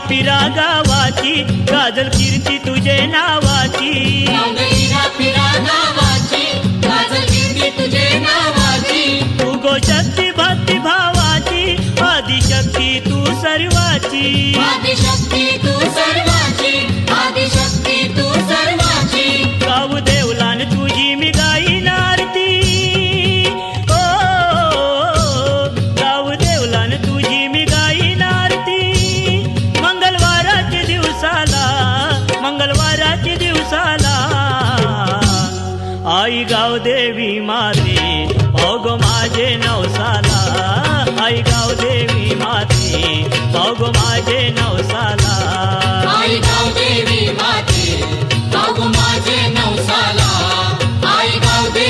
पिरा गावाची गाजल कीर्ती तुझे नावाची पिरा गावाची गाजल कीर्ती तुझे नावाची तू गो शक्ती भक्ती भावाची आदिशक्ती तू सर्वाची आदिशक्ती तू सर्वाची आदिशक्ती तू सर्वाची गाऊ देवलान तुझी मी गाईन आरती ओ गाऊ देवलान तुझी मी गाईन आरती मंगळवाराच्या दिवसाला आई गाव देवी माते भाऊ गो माझे नवसाला आई गाव देवी माते भाऊ गो माझे नवसाला आई गाव देवी माते भाऊ माझे नवसाला